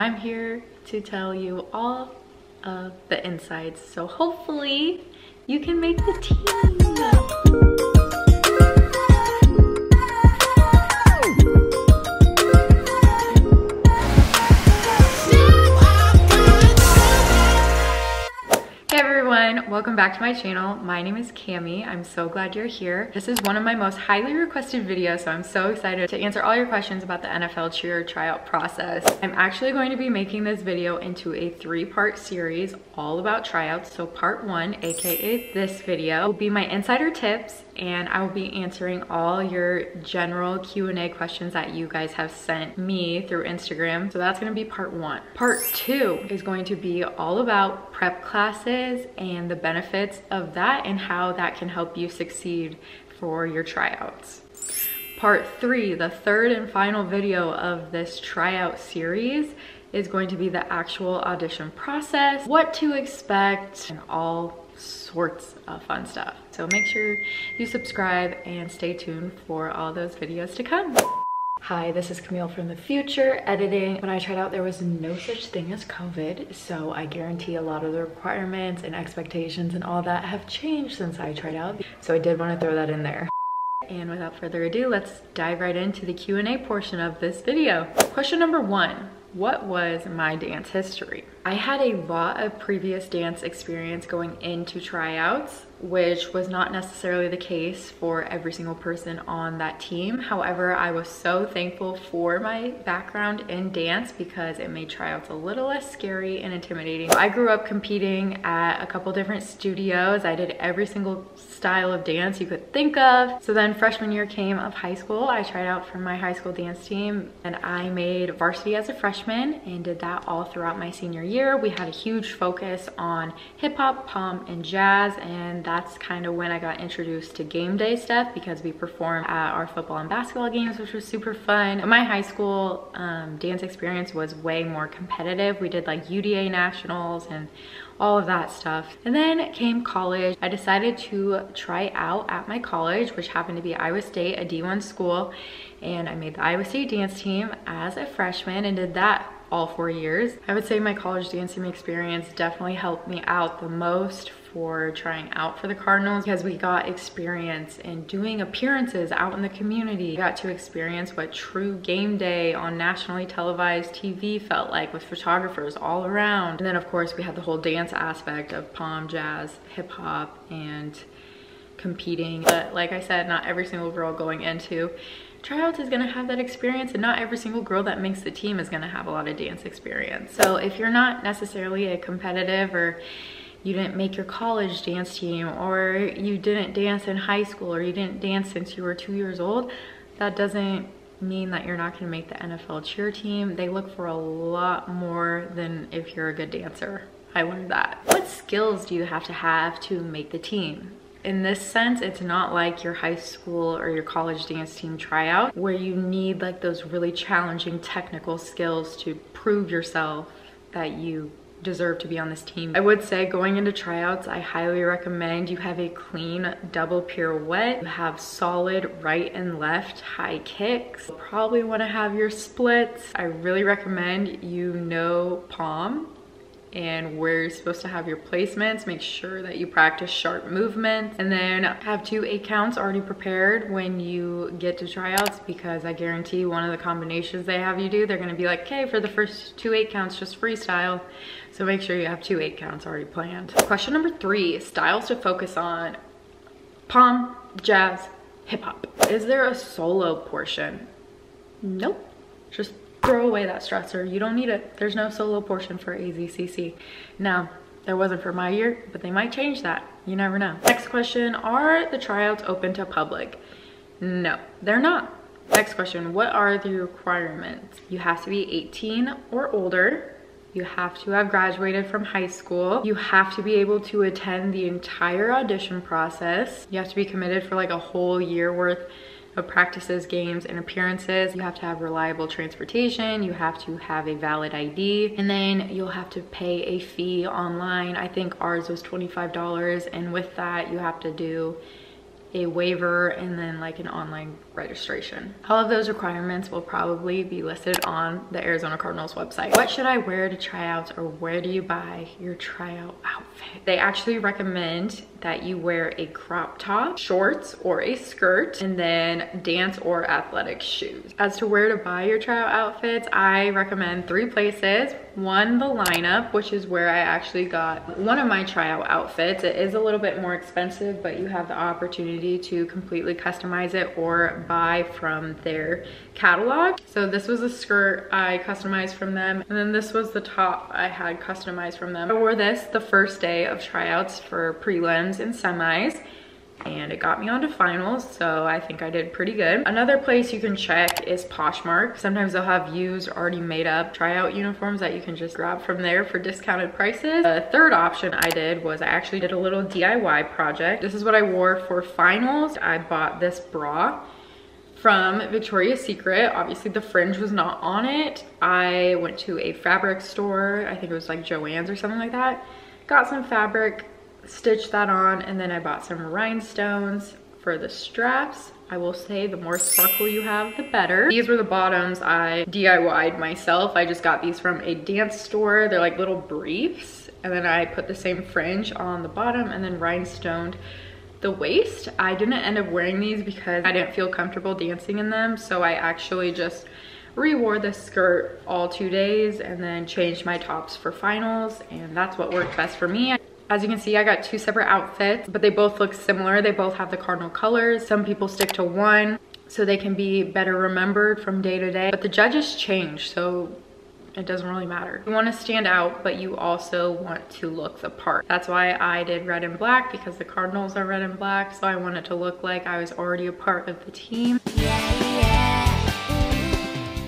I'm here to tell you all of the insides, so hopefully you can make the team. Welcome back to my channel. My name is Camille. I'm so glad you're here. This is one of my most highly requested videos, so I'm so excited to answer all your questions about the NFL Cheer tryout process. I'm actually going to be making this video into a 3-part series all about tryouts. So part 1, aka this video, will be my insider tips, and I will be answering all your general Q&A questions that you guys have sent me through Instagram. So that's going to be part 1. Part 2 is going to be all about prep classes and the benefits of that and how that can help you succeed for your tryouts. Part 3, the third and final video of this tryout series, is going to be the actual audition process, what to expect, and all sorts of fun stuff. So make sure you subscribe and stay tuned for all those videos to come. Hi, this is Camille from the future editing. When I tried out, there was no such thing as COVID, so I guarantee a lot of the requirements and expectations and all that have changed since I tried out. So I did want to throw that in there. And without further ado, let's dive right into the Q&A portion of this video. Question number 1. What was my dance history? I had a lot of previous dance experience going into tryouts, which was not necessarily the case for every single person on that team. However, I was so thankful for my background in dance because it made tryouts a little less scary and intimidating. I grew up competing at a couple different studios. I did every single style of dance you could think of. So then freshman year came of high school. I tried out for my high school dance team and I made varsity as a freshman and did that all throughout my senior year. We had a huge focus on hip hop, pom, and jazz, and that's kind of when I got introduced to game day stuff because we performed at our football and basketball games, which was super fun. My high school dance experience was way more competitive. We did like UDA nationals and all of that stuff. And then came college. I decided to try out at my college, which happened to be Iowa State, a D1 school. And I made the Iowa State dance team as a freshman and did that all 4 years. I would say my college dance team experience definitely helped me out the most for trying out for the Cardinals because we got experience in doing appearances out in the community. We got to experience what true game day on nationally televised TV felt like with photographers all around. And then of course we had the whole dance aspect of pom, jazz, hip hop, and competing. But like I said, not every single girl going into tryouts is gonna have that experience, and not every single girl that makes the team is gonna have a lot of dance experience. So if you're not necessarily a competitive, or you didn't make your college dance team, or you didn't dance in high school, or you didn't dance since you were 2 years old, that doesn't mean that you're not gonna make the NFL cheer team. They look for a lot more than if you're a good dancer. I learned that. What skills do you have to make the team? In this sense, it's not like your high school or your college dance team tryout where you need like those really challenging technical skills to prove yourself that you deserve to be on this team. I would say going into tryouts, I highly recommend you have a clean double pirouette, you have solid right and left high kicks. You'll probably want to have your splits. I really recommend you know pom and where you're supposed to have your placements. Make sure that you practice sharp movements, and then have 2 8 counts already prepared when you get to tryouts, because I guarantee one of the combinations they have you do, they're gonna be like, okay, for the first 2 8 counts, just freestyle. So make sure you have 2 8 counts already planned. Question number 3, styles to focus on: pom, jazz, hip hop. Is there a solo portion? Nope. Just throw away that stressor. You don't need it. There's no solo portion for AZCC. Now, there wasn't for my year, but they might change that. You never know. Next question, are the tryouts open to public? No, they're not. Next question, what are the requirements? You have to be 18 or older. You have to have graduated from high school. You have to be able to attend the entire audition process. You have to be committed for like a whole year worth of practices, games, and appearances. You have to have reliable transportation. You have to have a valid ID. And then you'll have to pay a fee online. I think ours was $25. And with that, you have to do a waiver and then like an online registration. All of those requirements will probably be listed on the Arizona Cardinals website. What should I wear to tryouts, or where do you buy your tryout outfit? They actually recommend that you wear a crop top, shorts, or a skirt, and then dance or athletic shoes. As to where to buy your tryout outfits, I recommend 3 places. One, the Lineup, which is where I actually got one of my tryout outfits. It is a little bit more expensive, but you have the opportunity to completely customize it or buy from their catalog. So this was a skirt I customized from them, and then this was the top I had customized from them. I wore this the first day of tryouts for prelims and semis, and it got me onto finals, so I think I did pretty good. Another place you can check is Poshmark. Sometimes they'll have used, already made up tryout uniforms that you can just grab from there for discounted prices. The third option I did was I actually did a little DIY project. This is what I wore for finals. I bought this bra from Victoria's Secret. Obviously the fringe was not on it. I went to a fabric store, I think it was like Joann's or something like that. Got some fabric, stitched that on, and then I bought some rhinestones for the straps. I will say the more sparkle you have, the better. These were the bottoms I DIY'd myself. I just got these from a dance store. They're like little briefs, and then I put the same fringe on the bottom and then rhinestoned the waist. I didn't end up wearing these because I didn't feel comfortable dancing in them, so I actually just re-wore this skirt all 2 days and then changed my tops for finals, and that's what worked best for me. As you can see, I got 2 separate outfits, but they both look similar. They both have the Cardinal colors. Some people stick to one so they can be better remembered from day to day, but the judges change, so it doesn't really matter. You want to stand out, but you also want to look the part. That's why I did red and black, because the Cardinals are red and black, so I wanted to look like I was already a part of the team.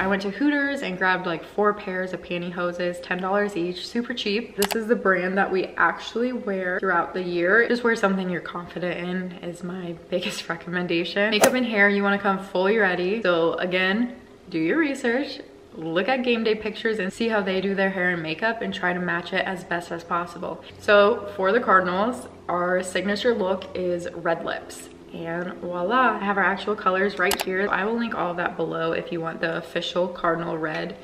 I went to Hooters and grabbed like 4 pairs of pantyhoses, $10 each, super cheap. This is the brand that we actually wear throughout the year. Just wear something you're confident in is my biggest recommendation. Makeup and hair, you wanna come fully ready. So again, do your research, look at game day pictures and see how they do their hair and makeup and try to match it as best as possible. So for the Cardinals, our signature look is red lips. And voila, I have our actual colors right here. I will link all of that below if you want the official Cardinal red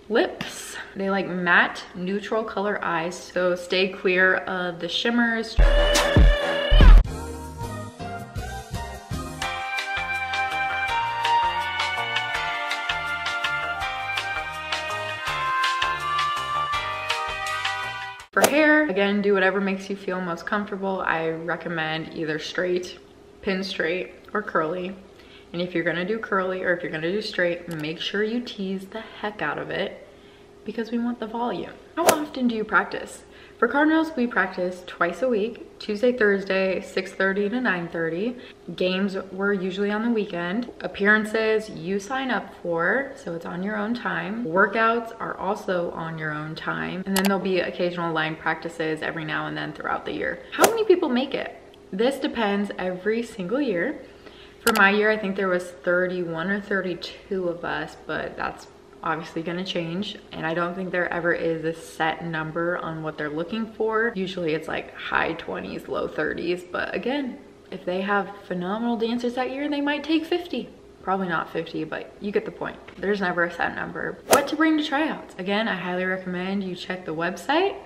lips. They like matte neutral color eyes, so stay clear of the shimmers. For hair, again, do whatever makes you feel most comfortable. I recommend either straight, pin straight, or curly. And if you're gonna do curly or if you're gonna do straight, make sure you tease the heck out of it because we want the volume. How often do you practice? For Cardinals, we practice twice a week, Tuesday, Thursday, 6:30 to 9:30. Games were usually on the weekend. Appearances you sign up for, so it's on your own time. Workouts are also on your own time. And then there'll be occasional line practices every now and then throughout the year. How many people make it? This depends every single year. For my year, I think there was 31 or 32 of us, but that's obviously gonna change. And I don't think there ever is a set number on what they're looking for. Usually it's like high 20s, low 30s. But again, if they have phenomenal dancers that year, they might take 50. Probably not 50, but you get the point. There's never a set number. What to bring to tryouts? Again, I highly recommend you check the website.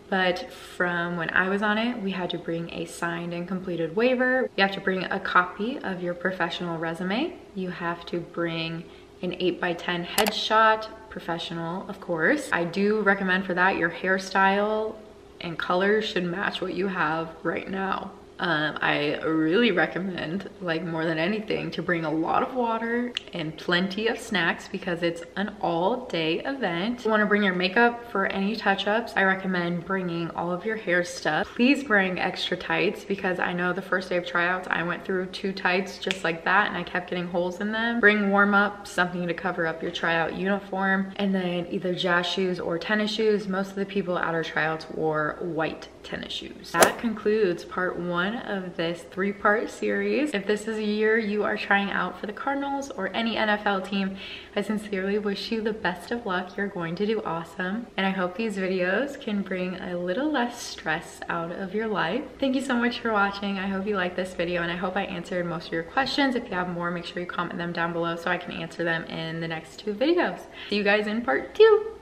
But from when I was on it, we had to bring a signed and completed waiver. You have to bring a copy of your professional resume. You have to bring an 8x10 headshot, professional, of course. I do recommend for that your hairstyle and colors should match what you have right now. I really recommend, like more than anything, to bring a lot of water and plenty of snacks because it's an all-day event. If you want to bring your makeup for any touch-ups, I recommend bringing all of your hair stuff. Please bring extra tights because I know the first day of tryouts, I went through 2 tights just like that and I kept getting holes in them. Bring warm-up, something to cover up your tryout uniform, and then either jazz shoes or tennis shoes. Most of the people at our tryouts wore white tennis shoes. That concludes part 1 one of this 3-part series. If this is a year you are trying out for the Cardinals or any NFL team, I sincerely wish you the best of luck. You're going to do awesome. And I hope these videos can bring a little less stress out of your life. Thank you so much for watching. I hope you liked this video and I hope I answered most of your questions. If you have more, make sure you comment them down below so I can answer them in the next 2 videos. See you guys in part 2.